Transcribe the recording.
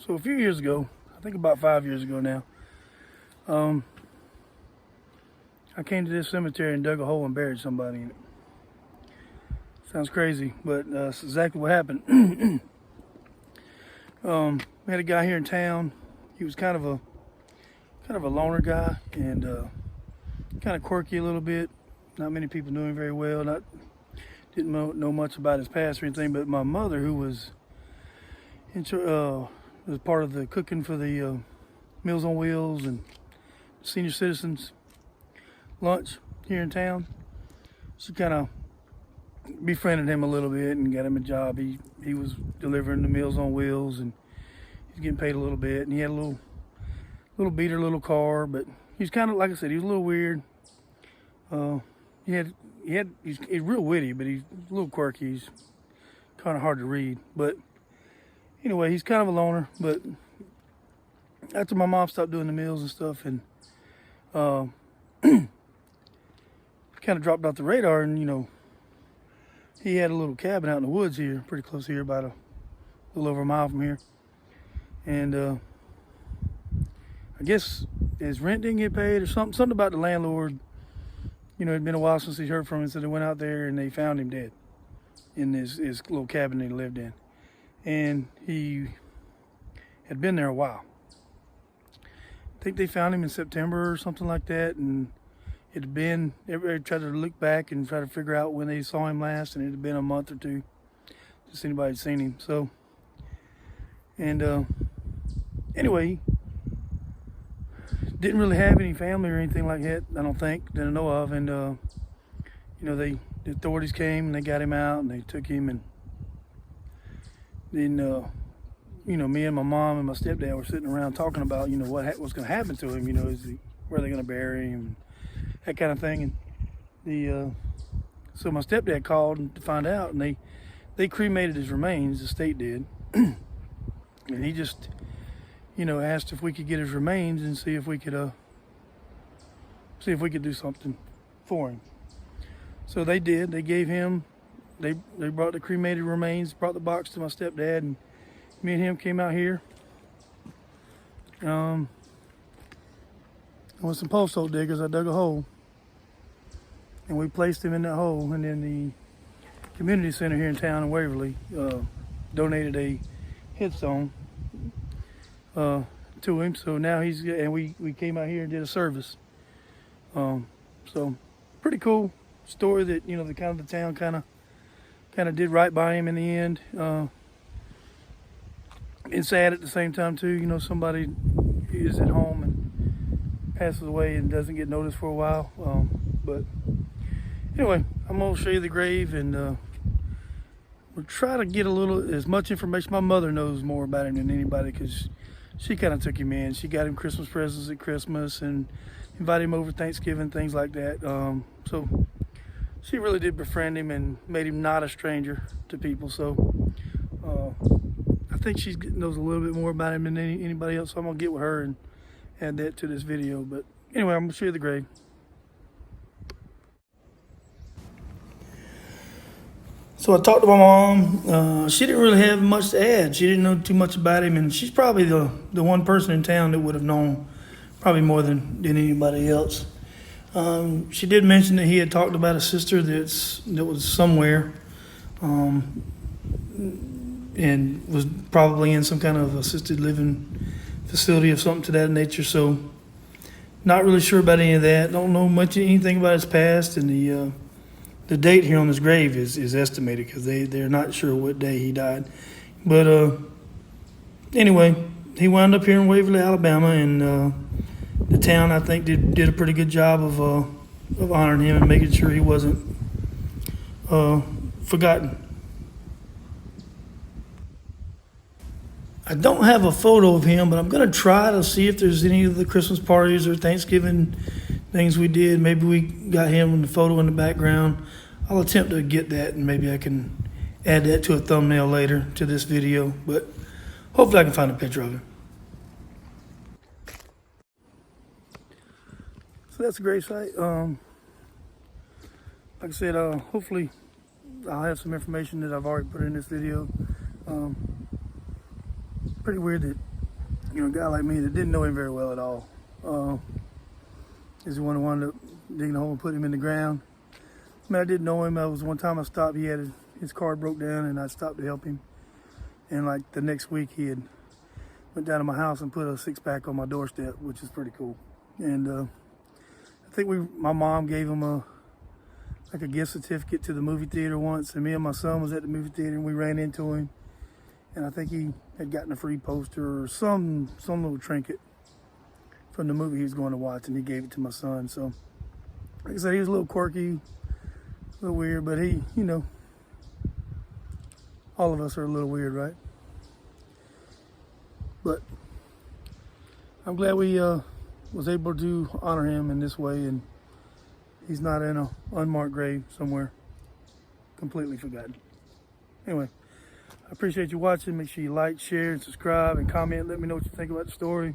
So a few years ago, I think about 5 years ago now, I came to this cemetery and dug a hole and buried somebody in it. Sounds crazy, but that's exactly what happened. We had a guy here in town. He was kind of a loner guy and kind of quirky a little bit. Not many people knew him very well. Didn't know much about his past or anything. But my mother, who was was part of the cooking for the Meals on Wheels and senior citizens lunch here in town, she kind of befriended him a little bit and got him a job. He was delivering the Meals on Wheels and he's getting paid a little bit. And he had a little beater, little car, but he's kind of, like I said, he was a little weird. He's real witty, but he's a little quirky. He's kind of hard to read. But anyway, he's kind of a loner. But after my mom stopped doing the meals and stuff, and kind of dropped off the radar, and he had a little cabin out in the woods here, pretty close here, about a little over a mile from here. And I guess his rent didn't get paid or something about the landlord. It'd been a while since he heard from him, so they went out there and they found him dead in his little cabin he lived in. And he had been there a while. I think they found him in September or something like that, and it had been, everybody tried to look back and try to figure out when they saw him last, and it had been a month or two since anybody had seen him. So, and anyway, didn't really have any family or anything like that, I don't think, that I know of. And the authorities came and they got him out and they took him, and then me and my mom and my stepdad were sitting around talking about what's going to happen to him. Where they're going to bury him, that kind of thing. And so my stepdad called to find out, and they cremated his remains. The state did. And he just asked if we could get his remains and see if we could do something for him. So they did. They gave him, they brought the cremated remains, brought the box to my stepdad, and me and him came out here with some post hole diggers. I dug a hole and we placed him in that hole, and then the community center here in town in Waverly donated a headstone to him. So now we came out here and did a service. So pretty cool story that the town kind of did right by him in the end. It's sad at the same time too. Somebody is at home and passes away and doesn't get noticed for a while. But anyway, I'm gonna show you the grave, and we'll try to get as much information. My mother knows more about him than anybody, because she kind of took him in. She got him Christmas presents at Christmas and invited him over Thanksgiving, things like that. So she really did befriend him and made him not a stranger to people. So I think she knows a little bit more about him than anybody else. So I'm gonna get with her and add that to this video. But anyway, I'm gonna show you the grave. So I talked to my mom. She didn't really have much to add. She didn't know too much about him, and she's probably the one person in town that would have known probably more than anybody else. She did mention that he had talked about a sister that was somewhere, and was probably in some kind of assisted living facility or something to that nature. So not really sure about any of that. Don't know anything about his past, and the date here on his grave is estimated, because they're not sure what day he died. But anyway, he wound up here in Waverly, Alabama, and the town, I think, did a pretty good job of honoring him and making sure he wasn't forgotten. I don't have a photo of him, but I'm going to try to see if there's any of the Christmas parties or Thanksgiving things we did. Maybe we got him in the photo in the background. I'll attempt to get that, and maybe I can add that to a thumbnail later to this video, but hopefully I can find a picture of him. So that's a great site. Like I said, hopefully I'll have some information that I've already put in this video. Pretty weird that you know, a guy like me that didn't know him very well at all. Is the one who wound up digging a hole and putting him in the ground. I mean, I didn't know him. That was one time I stopped. He had his car broke down, and I stopped to help him. And like the next week, he had went down to my house and put a 6-pack on my doorstep, which is pretty cool. And I think my mom gave him a gift certificate to the movie theater once, and me and my son was at the movie theater, and we ran into him. And I think he had gotten a free poster or some little trinket from the movie he was going to watch, and he gave it to my son. So, like I said, he was a little quirky, a little weird, but he, you know, all of us are a little weird, right? But I'm glad we was able to honor him in this way, and he's not in a unmarked grave somewhere, completely forgotten. Anyway, I appreciate you watching. Make sure you like, share, and subscribe, and comment. Let me know what you think about the story.